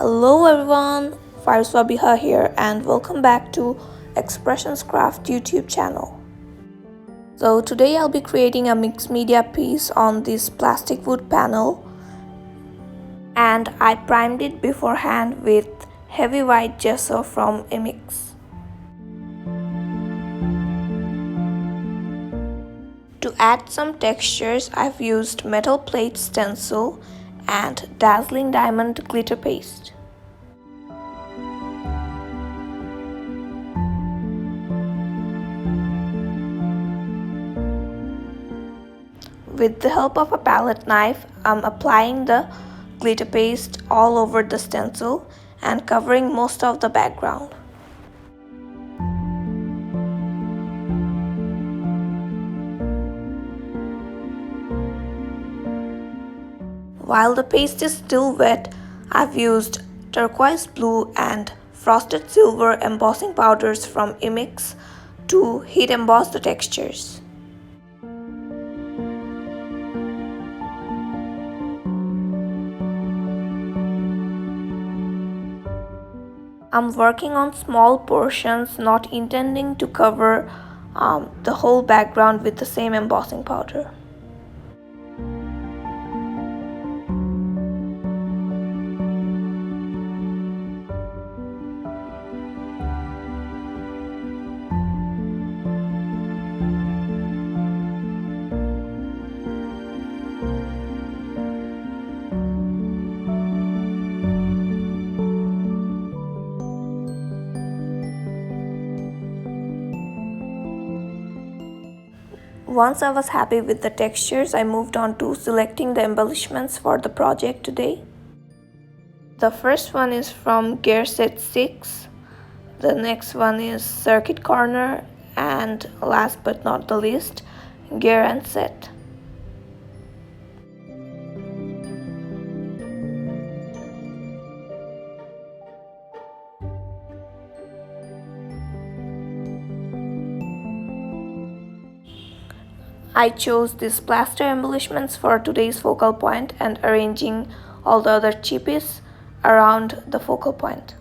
Hello everyone, Farswabiha here and welcome back to Expressions Craft YouTube channel. So today I'll be creating a mixed media piece on this plastic wood panel, and I primed it beforehand with heavy white gesso from Embossing. To add some textures, I've used metal plate stencil and dazzling diamond glitter paste. With the help of a palette knife, I'm applying the glitter paste all over the stencil and covering most of the background. While the paste is still wet, I've used turquoise blue and frosted silver embossing powders from Embossing to heat emboss the textures. I'm working on small portions, not intending to cover the whole background with the same embossing powder. Once I was happy with the textures, I moved on to selecting the embellishments for the project today. The first one is from Gear Set 6, the next one is Circuit Corner, and last but not the least, Gear and Set. I chose these plaster embellishments for today's focal point and arranging all the other chippies around the focal point.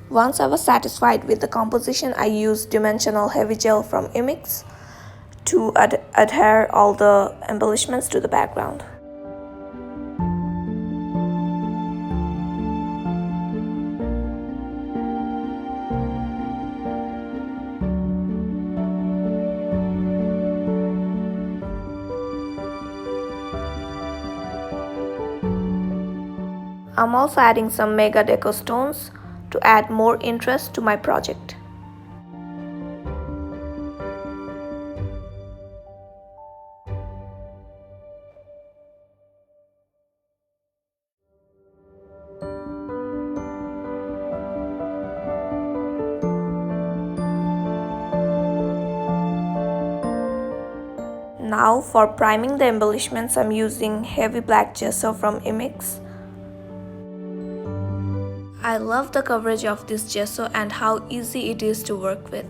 Once I was satisfied with the composition, I used dimensional heavy gel from Embossing to adhere all the embellishments to the background. I'm also adding some mega deco stones to add more interest to my project. Now for priming the embellishments, I'm using heavy black gesso from Embossing. I love the coverage of this gesso and how easy it is to work with.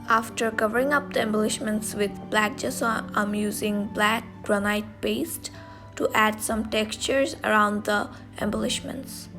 After covering up the embellishments with black gesso, I'm using black granite paste to add some textures around the embellishments.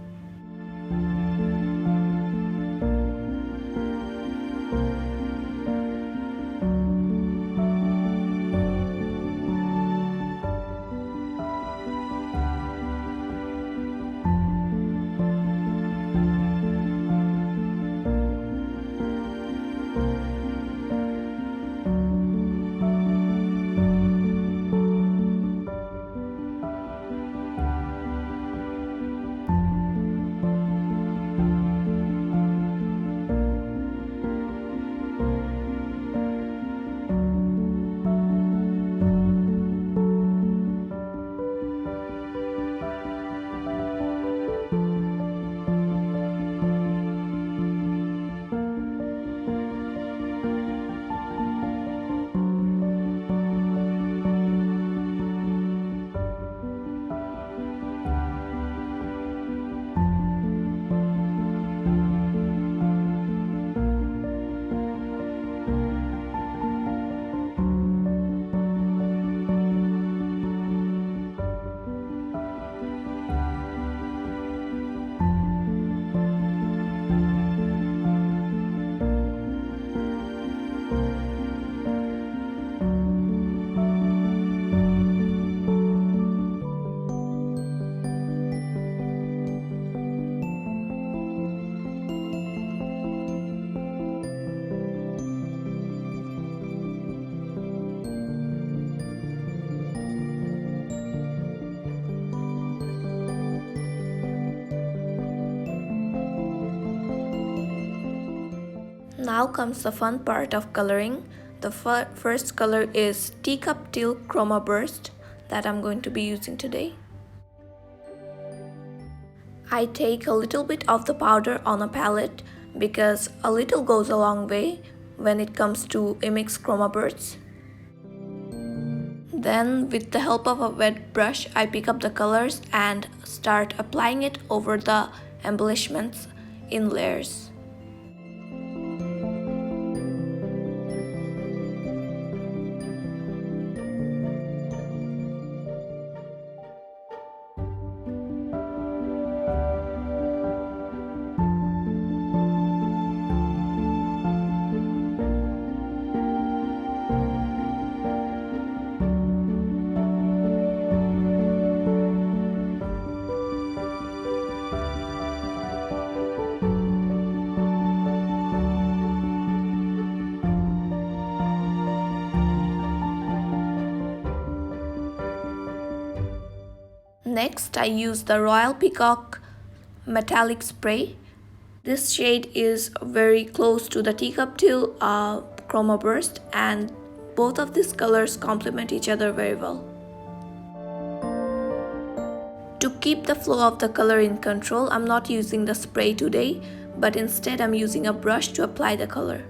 Now comes the fun part of coloring. The first color is Teacup Teal Chroma Burst that I'm going to be using today. I take a little bit of the powder on a palette because a little goes a long way when it comes to Embossing Chroma Bursts. Then with the help of a wet brush, I pick up the colors and start applying it over the embellishments in layers. Next, I use the Royal Peacock metallic spray. This shade is very close to the Teacup Teal Chroma Burst, and both of these colors complement each other very well. To keep the flow of the color in control, I'm not using the spray today, but instead I'm using a brush to apply the color.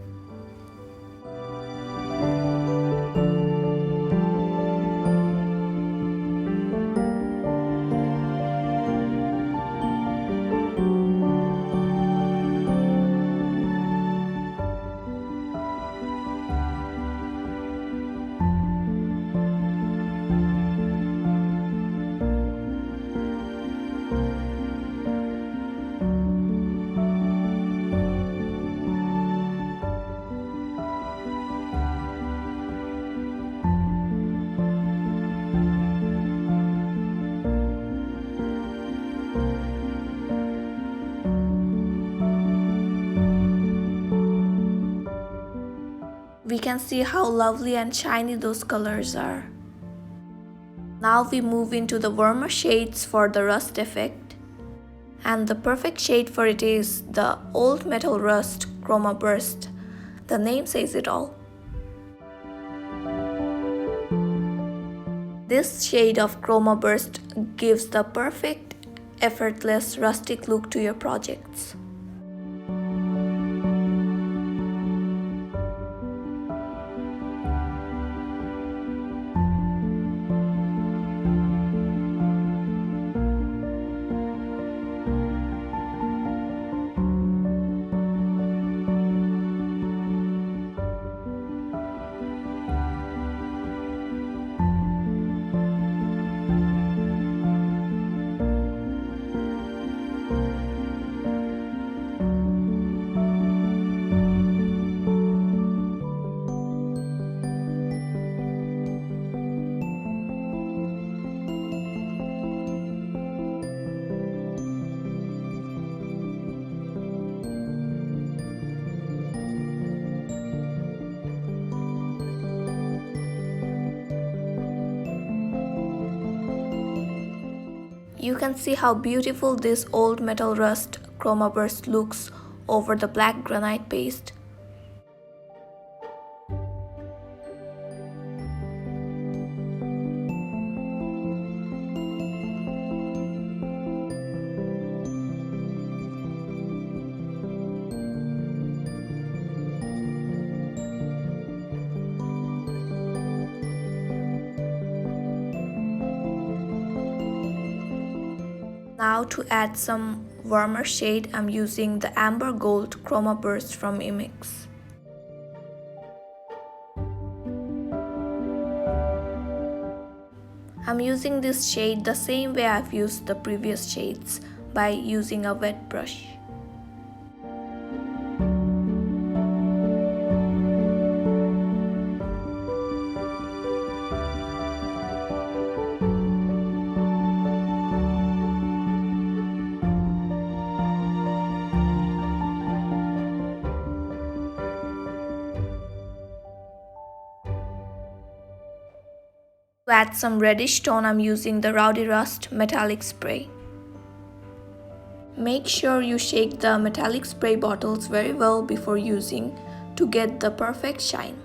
We can see how lovely and shiny those colors are. Now we move into the warmer shades for the rust effect. And the perfect shade for it is the Old Metal Rust Chroma Burst. The name says it all. This shade of Chroma Burst gives the perfect, effortless, rustic look to your projects. You can see how beautiful this Old Metal Rust Chroma Burst looks over the black granite paste. Now to add some warmer shade, I'm using the Amber Gold Chroma Burst from Embossing. I'm using this shade the same way I've used the previous shades, by using a wet brush. To add some reddish tone, I'm using the Rowdy Rust metallic spray. Make sure you shake the metallic spray bottles very well before using, to get the perfect shine.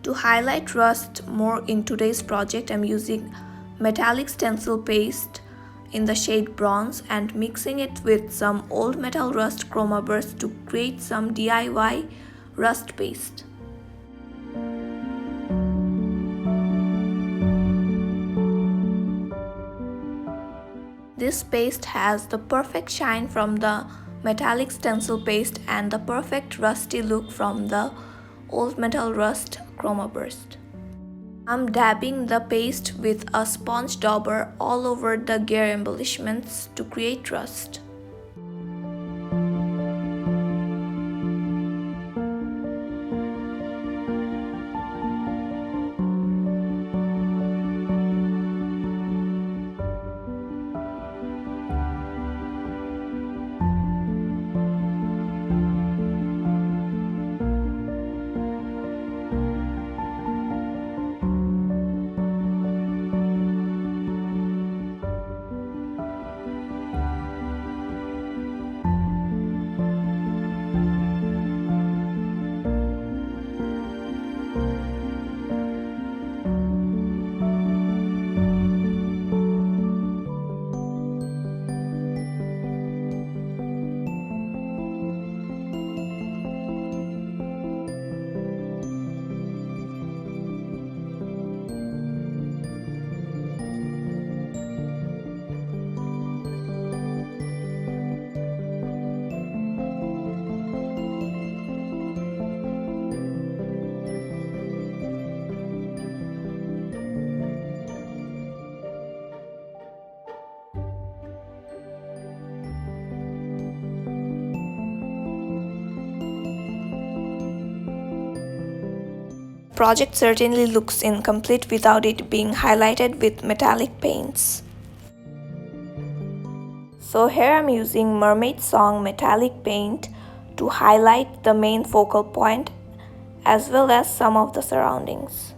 To highlight rust more in today's project, I'm using metallic stencil paste in the shade bronze and mixing it with some old metal rust chroma burst to create some DIY rust paste. This paste has the perfect shine from the metallic stencil paste and the perfect rusty look from the old metal rust chroma burst. I'm dabbing the paste with a sponge dauber all over the gear embellishments to create rust. Project certainly looks incomplete without it being highlighted with metallic paints. So here I'm using Mermaid Song metallic paint to highlight the main focal point as well as some of the surroundings.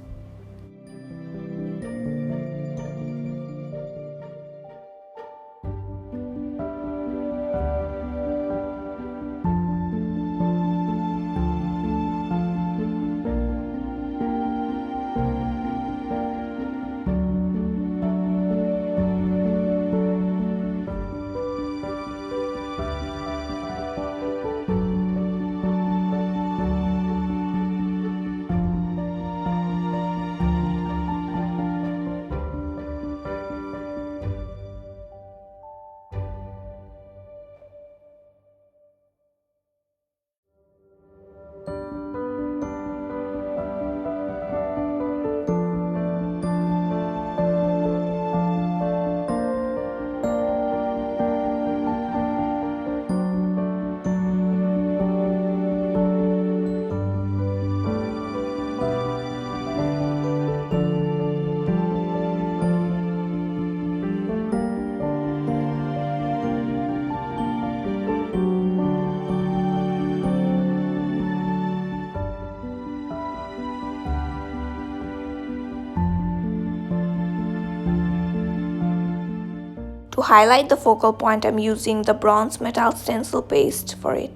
To highlight the focal point, I'm using the bronze metal stencil paste for it.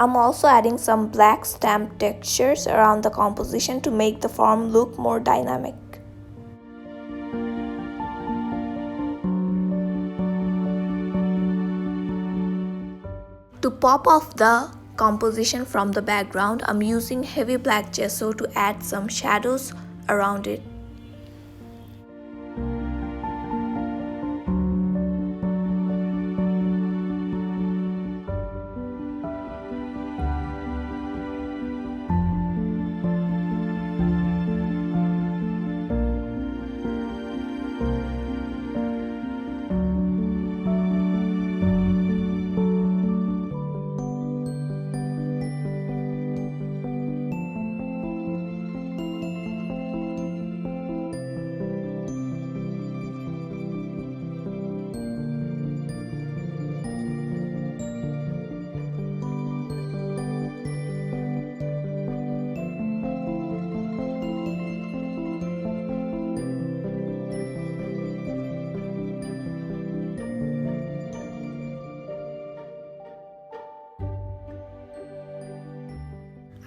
I'm also adding some black stamp textures around the composition to make the form look more dynamic. pop off the composition from the background, I'm using heavy black gesso to add some shadows around it.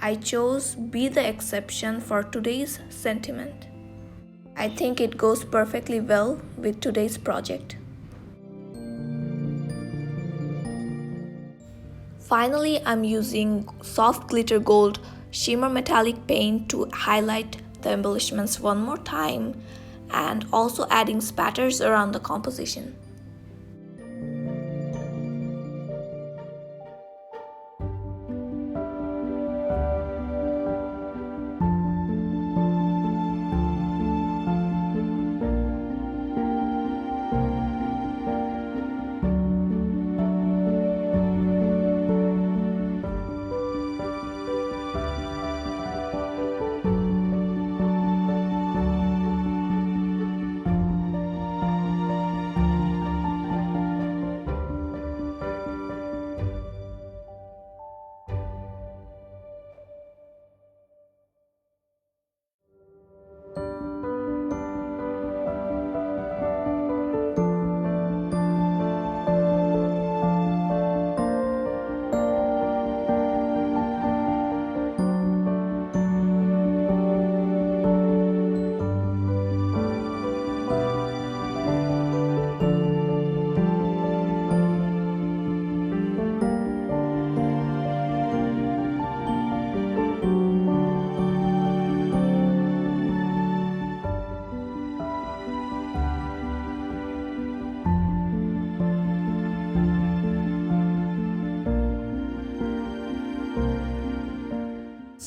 I chose Be the Exception for today's sentiment. I think it goes perfectly well with today's project. Finally, I'm using soft glitter gold shimmer metallic paint to highlight the embellishments one more time and also adding spatters around the composition.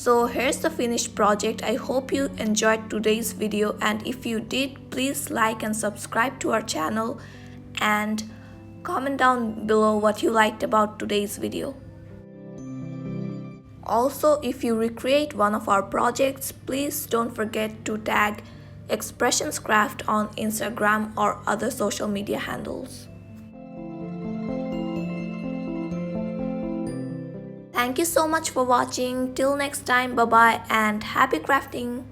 So here's the finished project. I hope you enjoyed today's video, and if you did, please like and subscribe to our channel and comment down below what you liked about today's video. Also, if you recreate one of our projects, please don't forget to tag Expressions Craft on Instagram or other social media handles. Thank you so much for watching. Till next time, bye bye and happy crafting!